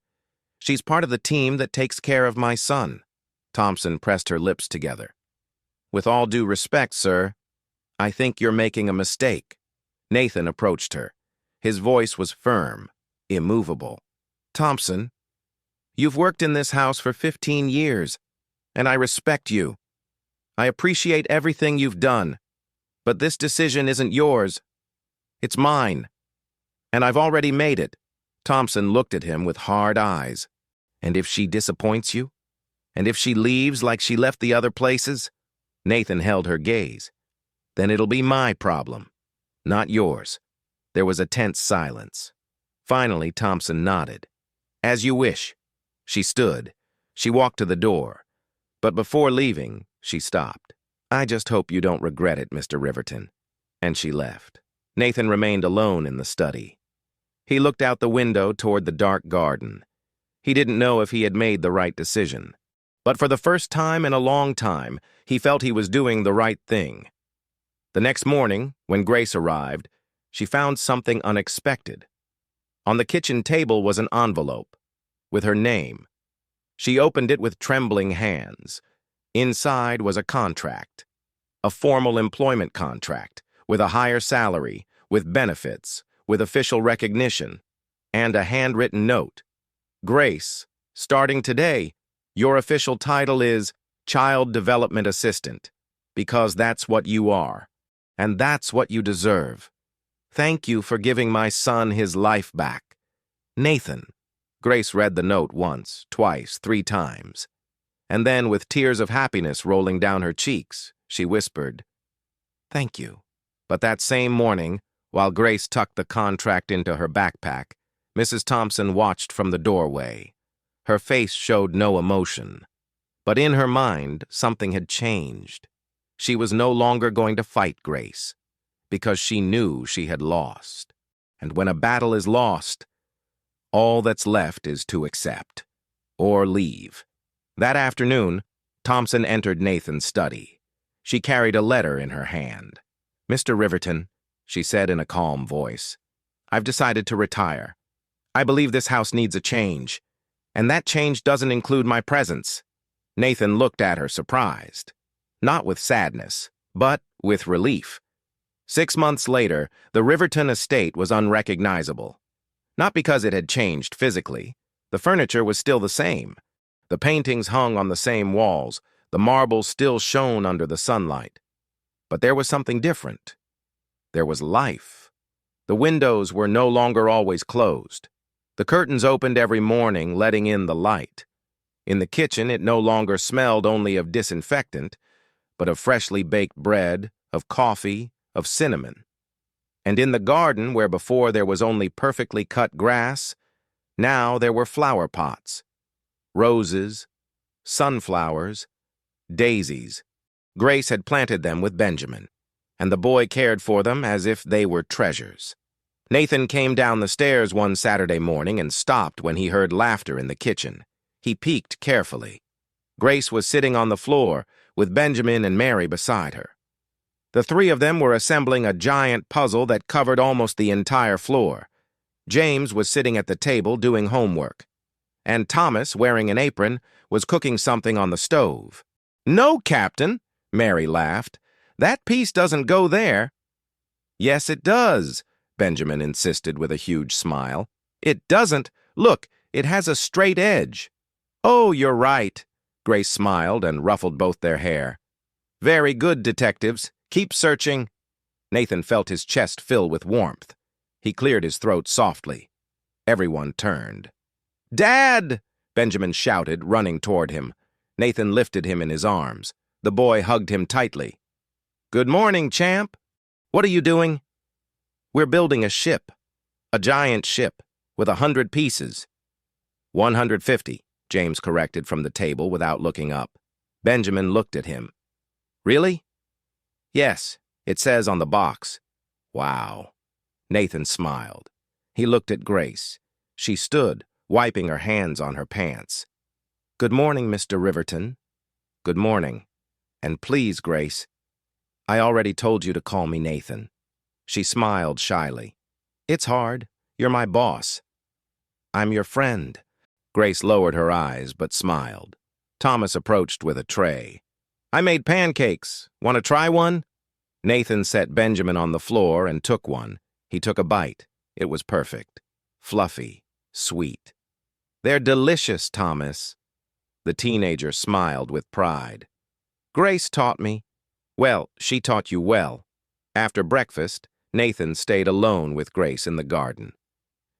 She's part of the team that takes care of my son." Thompson pressed her lips together. "With all due respect, sir, I think you're making a mistake." Nathan approached her. His voice was firm, immovable. "Thompson, you've worked in this house for 15 years, and I respect you. I appreciate everything you've done, but this decision isn't yours. It's mine, and I've already made it." Thompson looked at him with hard eyes. "And if she disappoints you? And if she leaves like she left the other places?" Nathan held her gaze. "Then it'll be my problem, not yours." There was a tense silence. Finally, Thompson nodded. "As you wish." She stood. She walked to the door. But before leaving, she stopped. "I just hope you don't regret it, Mr. Riverton." And she left. Nathan remained alone in the study. He looked out the window toward the dark garden. He didn't know if he had made the right decision. But for the first time in a long time, he felt he was doing the right thing. The next morning, when Grace arrived, she found something unexpected. On the kitchen table was an envelope with her name. She opened it with trembling hands. Inside was a contract, a formal employment contract, with a higher salary, with benefits, with official recognition, and a handwritten note. "Grace, starting today, your official title is Child Development Assistant, because that's what you are, and that's what you deserve. Thank you for giving my son his life back. Nathan." Grace read the note once, twice, 3 times. And then, with tears of happiness rolling down her cheeks, she whispered, "Thank you." But that same morning, while Grace tucked the contract into her backpack, Mrs. Thompson watched from the doorway. Her face showed no emotion. But in her mind, something had changed. She was no longer going to fight Grace, because she knew she had lost. And when a battle is lost, all that's left is to accept, or leave. That afternoon, Thompson entered Nathan's study. She carried a letter in her hand. "Mr. Riverton," she said in a calm voice, "I've decided to retire. I believe this house needs a change, and that change doesn't include my presence." Nathan looked at her surprised, not with sadness, but with relief. 6 months later, the Riverton estate was unrecognizable. Not because it had changed physically. The furniture was still the same. The paintings hung on the same walls. The marble still shone under the sunlight. But there was something different. There was life. The windows were no longer always closed. The curtains opened every morning, letting in the light. In the kitchen, it no longer smelled only of disinfectant, but of freshly baked bread, of coffee, of cinnamon. And in the garden, where before there was only perfectly cut grass, now there were flower pots, roses, sunflowers, daisies. Grace had planted them with Benjamin, and the boy cared for them as if they were treasures. Nathan came down the stairs one Saturday morning and stopped when he heard laughter in the kitchen. He peeked carefully. Grace was sitting on the floor, with Benjamin and Mary beside her. The 3 of them were assembling a giant puzzle that covered almost the entire floor. James was sitting at the table doing homework, and Thomas, wearing an apron, was cooking something on the stove. "No, Captain," Mary laughed. "That piece doesn't go there." "Yes, it does," Benjamin insisted with a huge smile. "It doesn't. Look, it has a straight edge." "Oh, you're right." Grace smiled and ruffled both their hair. "Very good, detectives. Keep searching." Nathan felt his chest fill with warmth. He cleared his throat softly. Everyone turned. "Dad!" Benjamin shouted, running toward him. Nathan lifted him in his arms. The boy hugged him tightly. "Good morning, champ. What are you doing?" "We're building a ship. A giant ship, with 100 pieces." 150, James corrected from the table without looking up. Benjamin looked at him. "Really?" "Yes, it says on the box." "Wow." Nathan smiled. He looked at Grace. She stood, wiping her hands on her pants. "Good morning, Mr. Riverton." "Good morning. And please, Grace, I already told you to call me Nathan." She smiled shyly. "It's hard. You're my boss." "I'm your friend." Grace lowered her eyes but smiled. Thomas approached with a tray. "I made pancakes. Want to try one?" Nathan set Benjamin on the floor and took one. He took a bite. It was perfect. Fluffy. Sweet. "They're delicious, Thomas." The teenager smiled with pride. "Grace taught me." "Well, she taught you well." After breakfast, Nathan stayed alone with Grace in the garden.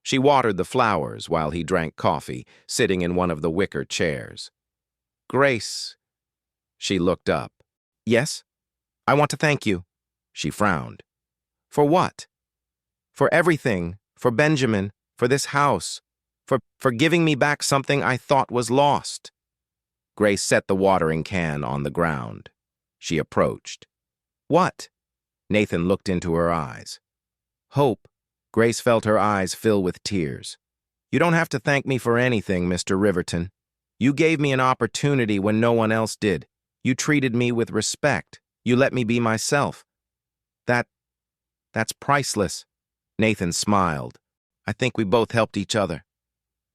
She watered the flowers while he drank coffee, sitting in one of the wicker chairs. "Grace." She looked up. "Yes? I want to thank you." She frowned. "For what?" "For everything. For Benjamin. For this house. For giving me back something I thought was lost." Grace set the watering can on the ground. She approached. "What?" Nathan looked into her eyes. "Hope." Grace felt her eyes fill with tears. "You don't have to thank me for anything, Mr. Riverton. You gave me an opportunity when no one else did. You treated me with respect. You let me be myself. That's priceless." Nathan smiled. "I think we both helped each other."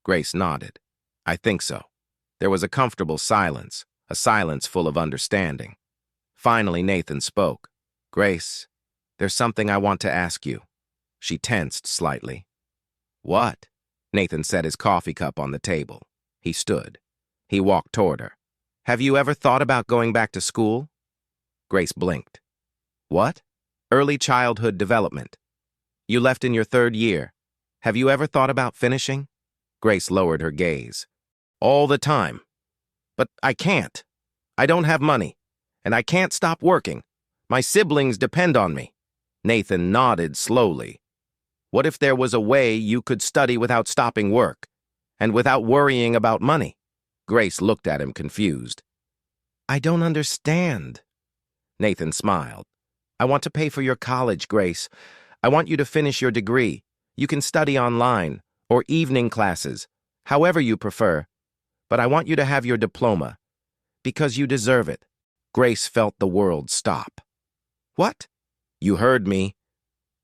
Grace nodded. "I think so." There was a comfortable silence, a silence full of understanding. Finally, Nathan spoke. "Grace, there's something I want to ask you." She tensed slightly. "What?" Nathan set his coffee cup on the table. He stood. He walked toward her. "Have you ever thought about going back to school?" Grace blinked. "What?" "Early childhood development. You left in your 3rd year. Have you ever thought about finishing?" Grace lowered her gaze. "All the time. But I can't. I don't have money. And I can't stop working. My siblings depend on me." Nathan nodded slowly. "What if there was a way you could study without stopping work? And without worrying about money?" Grace looked at him confused. "I don't understand." Nathan smiled. "I want to pay for your college, Grace. I want you to finish your degree. You can study online, or evening classes, however you prefer. But I want you to have your diploma, because you deserve it." Grace felt the world stop. "What?" "You heard me.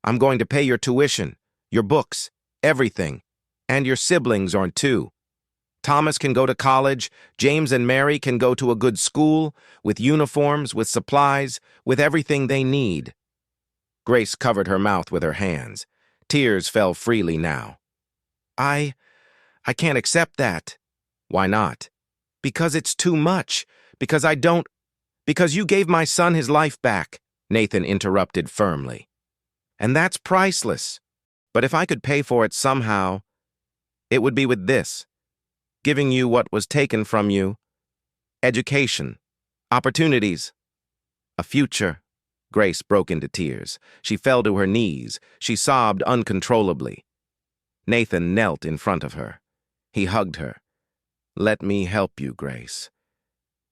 I'm going to pay your tuition, your books, everything. And your siblings aren't too. Thomas can go to college, James and Mary can go to a good school, with uniforms, with supplies, with everything they need." Grace covered her mouth with her hands. Tears fell freely now. I can't accept that." "Why not?" "Because it's too much. Because you gave my son his life back," Nathan interrupted firmly. "And that's priceless. But if I could pay for it somehow, it would be with this. Giving you what was taken from you. Education. Opportunities. A future." Grace broke into tears. She fell to her knees. She sobbed uncontrollably. Nathan knelt in front of her. He hugged her. "Let me help you, Grace.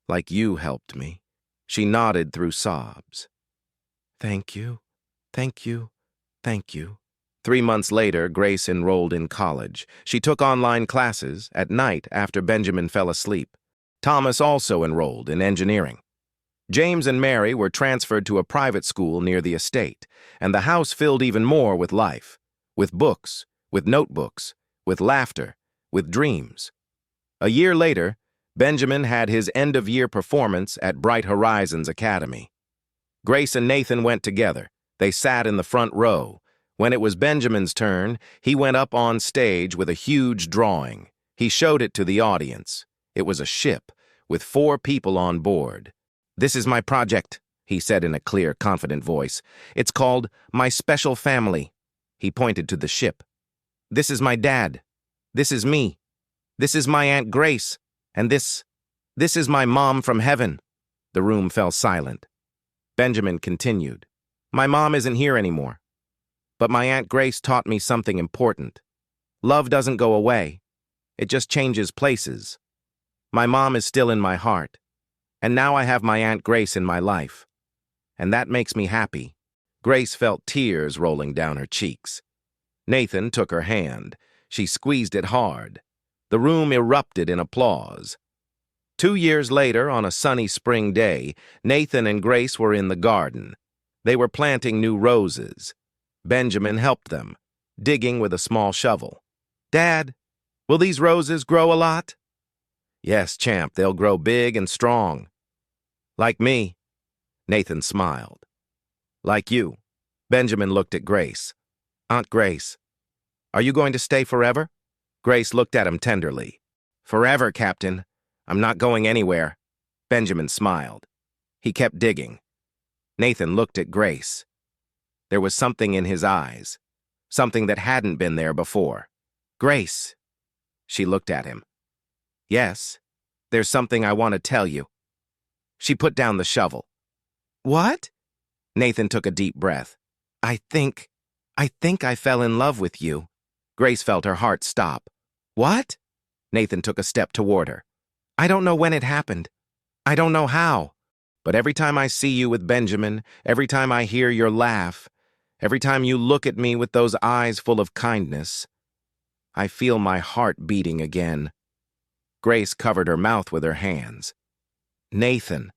Like you helped me." She nodded through sobs. "Thank you, thank you, thank you." 3 months later, Grace enrolled in college. She took online classes at night after Benjamin fell asleep. Thomas also enrolled in engineering. James and Mary were transferred to a private school near the estate, and the house filled even more with life, with books, with notebooks, with laughter, with dreams. A year later, Benjamin had his end-of-year performance at Bright Horizons Academy. Grace and Nathan went together. They sat in the front row. When it was Benjamin's turn, he went up on stage with a huge drawing. He showed it to the audience. It was a ship with 4 people on board. "This is my project," he said in a clear, confident voice. "It's called My Special Family." He pointed to the ship. "This is my dad. This is me. This is my Aunt Grace. And this is my mom from heaven." The room fell silent. Benjamin continued. "My mom isn't here anymore. But my Aunt Grace taught me something important. Love doesn't go away. It just changes places. My mom is still in my heart. And now I have my Aunt Grace in my life. And that makes me happy." Grace felt tears rolling down her cheeks. Nathan took her hand. She squeezed it hard. The room erupted in applause. 2 years later, on a sunny spring day, Nathan and Grace were in the garden. They were planting new roses. Benjamin helped them, digging with a small shovel. "Dad, will these roses grow a lot?" "Yes, champ, they'll grow big and strong." "Like me?" Nathan smiled. "Like you." Benjamin looked at Grace. "Aunt Grace, are you going to stay forever?" Grace looked at him tenderly. "Forever, Captain. I'm not going anywhere." Benjamin smiled. He kept digging. Nathan looked at Grace. There was something in his eyes, something that hadn't been there before. "Grace." She looked at him. "Yes, there's something I want to tell you." She put down the shovel. "What?" Nathan took a deep breath. I think I fell in love with you." Grace felt her heart stop. "What?" Nathan took a step toward her. "I don't know when it happened. I don't know how. But every time I see you with Benjamin, every time I hear your laugh, every time you look at me with those eyes full of kindness, I feel my heart beating again." Grace covered her mouth with her hands. "Nathan,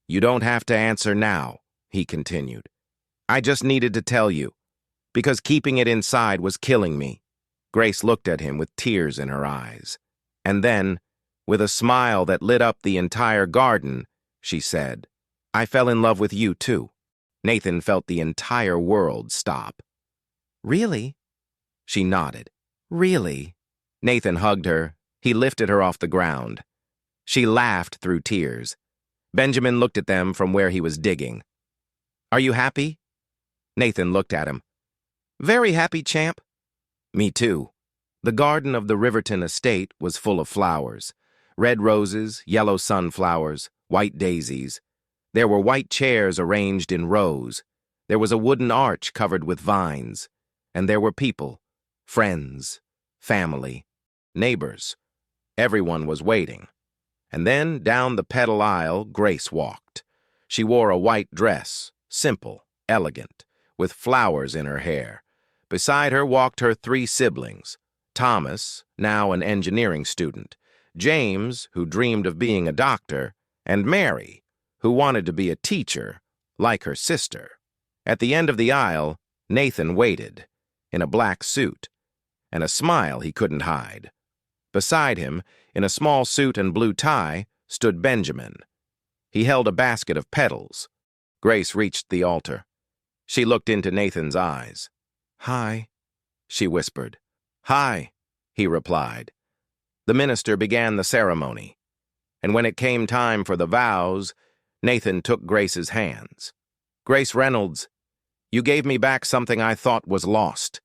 you don't have to answer now," he continued. "I just needed to tell you, because keeping it inside was killing me." Grace looked at him with tears in her eyes. And then, with a smile that lit up the entire garden, she said, "I fell in love with you too." Nathan felt the entire world stop. "Really?" She nodded. "Really?" Nathan hugged her. He lifted her off the ground. She laughed through tears. Benjamin looked at them from where he was digging. "Are you happy?" Nathan looked at him. "Very happy, champ." "Me too." The garden of the Riverton estate was full of flowers. Red roses, yellow sunflowers, white daisies. There were white chairs arranged in rows. There was a wooden arch covered with vines. And there were people, friends, family, neighbors. Everyone was waiting. And then, down the petal aisle, Grace walked. She wore a white dress, simple, elegant, with flowers in her hair. Beside her walked her 3 siblings, Thomas, now an engineering student, James, who dreamed of being a doctor, and Mary, who wanted to be a teacher, like her sister. At the end of the aisle, Nathan waited, in a black suit, and a smile he couldn't hide. Beside him, in a small suit and blue tie, stood Benjamin. He held a basket of petals. Grace reached the altar. She looked into Nathan's eyes. "Hi," she whispered. "Hi," he replied. The minister began the ceremony, and when it came time for the vows, Nathan took Grace's hands. "Grace Reynolds, you gave me back something I thought was lost.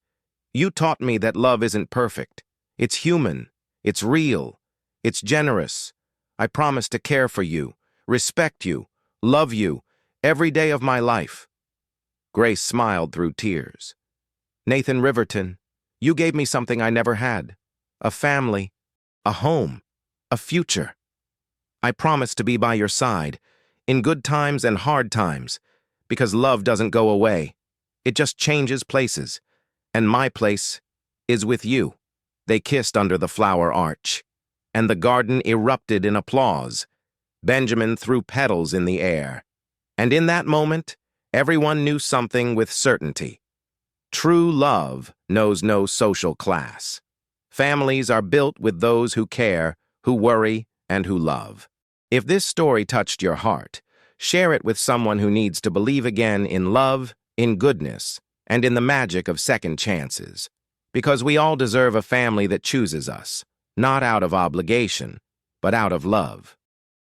You taught me that love isn't perfect. It's human. It's real. It's generous. I promise to care for you, respect you, love you, every day of my life." Grace smiled through tears. "Nathan Riverton, you gave me something I never had. A family, a home, a future. I promise to be by your side, in good times and hard times, because love doesn't go away. It just changes places, and my place is with you." They kissed under the flower arch, and the garden erupted in applause. Benjamin threw petals in the air, and in that moment, everyone knew something with certainty. True love knows no social class. Families are built with those who care, who worry, and who love. If this story touched your heart, share it with someone who needs to believe again in love, in goodness, and in the magic of second chances. Because we all deserve a family that chooses us, not out of obligation, but out of love.